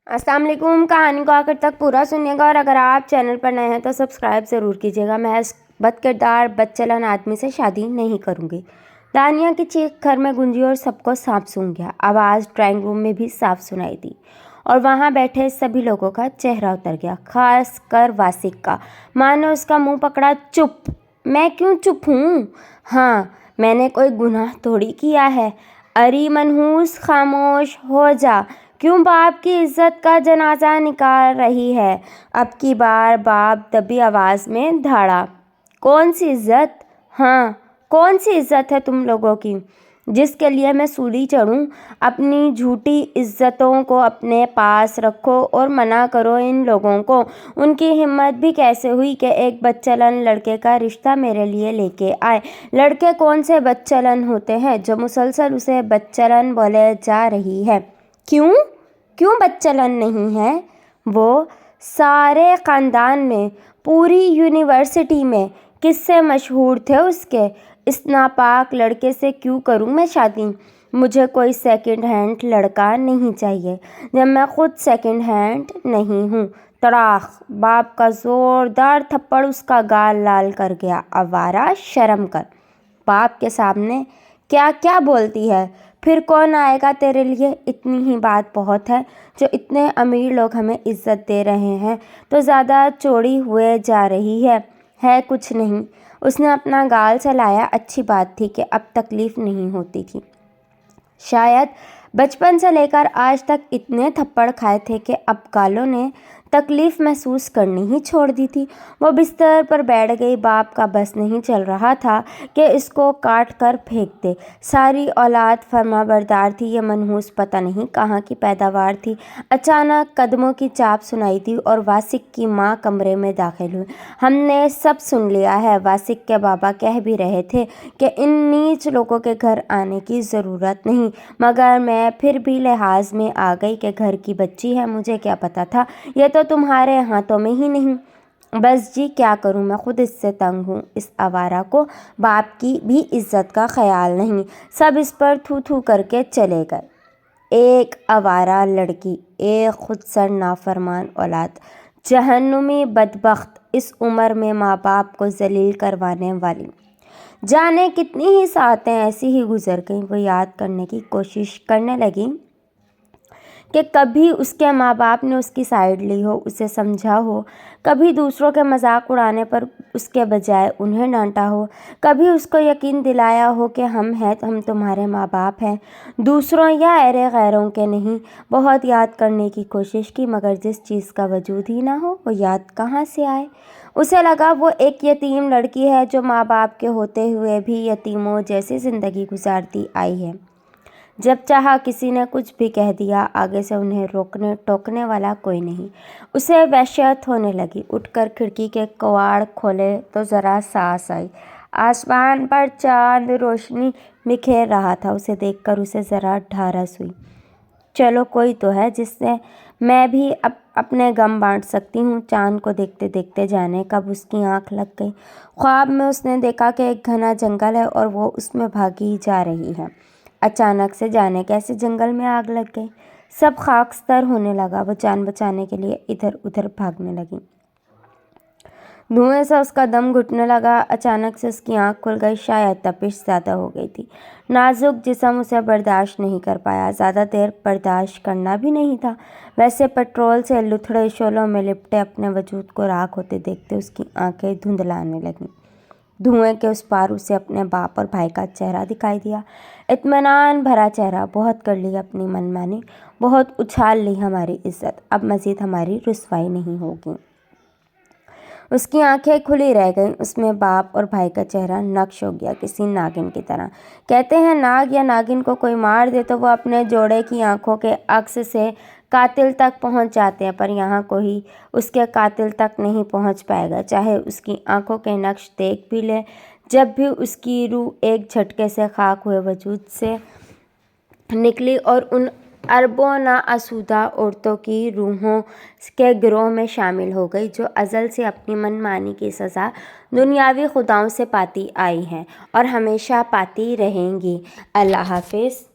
अस्सलाम वालेकुम। कहानी को आखिर तक पूरा सुनिएगा और अगर आप चैनल पर नए हैं तो सब्सक्राइब ज़रूर कीजिएगा। मैं इस बदकिरदार बदचलन आदमी से शादी नहीं करूँगी। दानिया की चीख घर में गूंजी और सबको साफ सूंघ गया। आवाज़ ड्राइंग रूम में भी साफ सुनाई दी और वहाँ बैठे सभी लोगों का चेहरा उतर गया, खास कर वासिक का। माँ ने उसका मुँह पकड़ा। चुप। मैं क्यों चुप हूँ? हाँ, मैंने कोई गुनाह थोड़ी किया है। अरे मनहूस, खामोश हो जा। क्यों बाप की इज्जत का जनाजा निकाल रही है? अब की बार बाप दबी आवाज़ में धाड़ा। कौन सी इज्जत? हाँ, कौन सी इज्जत है तुम लोगों की जिसके लिए मैं सूली चढ़ूं? अपनी झूठी इज्जतों को अपने पास रखो और मना करो इन लोगों को। उनकी हिम्मत भी कैसे हुई कि एक बदचलन लड़के का रिश्ता मेरे लिए लेके आए। लड़के कौन से बदचलन होते हैं जो मुसलसल उसे बदचलन बोले जा रही है? क्यों क्यों बदचलन नहीं है? वो सारे ख़ानदान में, पूरी यूनिवर्सिटी में किससे मशहूर थे उसके। इस नापाक लड़के से क्यों करूं मैं शादी? मुझे कोई सेकंड हैंड लड़का नहीं चाहिए जब मैं खुद सेकंड हैंड नहीं हूँ। तड़ाक! बाप का ज़ोरदार थप्पड़ उसका गाल लाल कर गया। आवारा, शर्म कर। बाप के सामने क्या क्या बोलती है? फिर कौन आएगा तेरे लिए? इतनी ही बात बहुत है। जो इतने अमीर लोग हमें इज्जत दे रहे हैं तो ज़्यादा चौड़ी हुए जा रही है कुछ नहीं। उसने अपना गाल चलाया। अच्छी बात थी कि अब तकलीफ़ नहीं होती थी। शायद बचपन से लेकर आज तक इतने थप्पड़ खाए थे कि अब गालों ने तकलीफ़ महसूस करनी ही छोड़ दी थी। वो बिस्तर पर बैठ गई। बाप का बस नहीं चल रहा था कि इसको काट कर फेंक दे। सारी औलाद फर्माबरदार थी। ये मनहूस पता नहीं कहाँ की पैदावार थी। अचानक कदमों की चाप सुनाई दी और वासिक की माँ कमरे में दाखिल हुई। हमने सब सुन लिया है। वासिक के बाबा कह भी रहे थे कि इन नीच लोगों के घर आने की ज़रूरत नहीं, मगर मैं फिर भी लिहाज में आ गई कि घर की बच्ची है। मुझे क्या पता था ये तो तुम्हारे हाथों में ही नहीं। बस जी, क्या करूं, मैं खुद इससे तंग हूँ। इस आवारा को बाप की भी इज्जत का ख्याल नहीं। सब इस पर थू थू करके चले गए। एक आवारा लड़की, एक खुदसर नाफरमान औलाद, जहन्नुमी बदबख्त, इस उम्र में माँ बाप को जलील करवाने वाली। जाने कितनी ही सातें ऐसी ही गुजर गईं। वो याद करने की कोशिश करने लगी कि कभी उसके माँ बाप ने उसकी साइड ली हो, उसे समझा हो, कभी दूसरों के मजाक उड़ाने पर उसके बजाय उन्हें डांटा हो, कभी उसको यकीन दिलाया हो कि हम तुम्हारे माँ बाप हैं, दूसरों या अरे गैरों के नहीं। बहुत याद करने की कोशिश की, मगर जिस चीज़ का वजूद ही ना हो वो याद कहाँ से आए। उसे लगा वो एक यतीम लड़की है जो माँ बाप के होते हुए भी यतीमों जैसी ज़िंदगी गुजारती आई है। जब चाहा किसी ने कुछ भी कह दिया, आगे से उन्हें रोकने टोकने वाला कोई नहीं। उसे वहशत होने लगी। उठकर खिड़की के कवाड़ खोले तो ज़रा सांस आई। आसमान पर चांद रोशनी बिखेर रहा था। उसे देखकर उसे ज़रा ढारस हुई। चलो, कोई तो है जिससे मैं भी अपने गम बांट सकती हूँ। चांद को देखते देखते जाने कब उसकी आंख लग गई। ख्वाब में उसने देखा कि एक घना जंगल है और वो उसमें भागी जा रही है। अचानक से जाने कैसे जंगल में आग लग गई। सब खाकस्तर होने लगा। वो जान बचाने के लिए इधर उधर भागने लगी। धुएं से उसका दम घुटने लगा। अचानक से उसकी आंख खुल गई। शायद तपिश ज़्यादा हो गई थी। नाजुक जिस्म उसे बर्दाश्त नहीं कर पाया। ज़्यादा देर बर्दाश्त करना भी नहीं था। वैसे पेट्रोल से लुथड़े शोलों में लिपटे अपने वजूद को राख होते देखते उसकी आंखें धुंधलाने लगीं। धुएं के उस पार उसे अपने बाप और भाई का चेहरा दिखाई दिया। इत्मीनान भरा चेहरा। बहुत कर ली अपनी मनमानी, बहुत उछाल ली हमारी इज्जत, अब मज़ीद हमारी रुसवाई नहीं होगी। उसकी आंखें खुली रह गईं। उसमें बाप और भाई का चेहरा नक्श हो गया किसी नागिन की तरह। कहते हैं नाग या नागिन को कोई मार दे तो वो अपने जोड़े की आंखों के अक्स से कातिल तक पहुंच जाते हैं, पर यहाँ कोई उसके कातिल तक नहीं पहुंच पाएगा, चाहे उसकी आंखों के नक्श देख भी ले। जब भी उसकी रूह एक झटके से खाक हुए वजूद से निकली और उन अरबों नाआसूदा औरतों की रूहों के गिरोह में शामिल हो गई जो अज़ल से अपनी मनमानी की सज़ा दुनियावी खुदाओं से पाती आई हैं और हमेशा पाती रहेंगी। अल्लाह हाफ़िज़।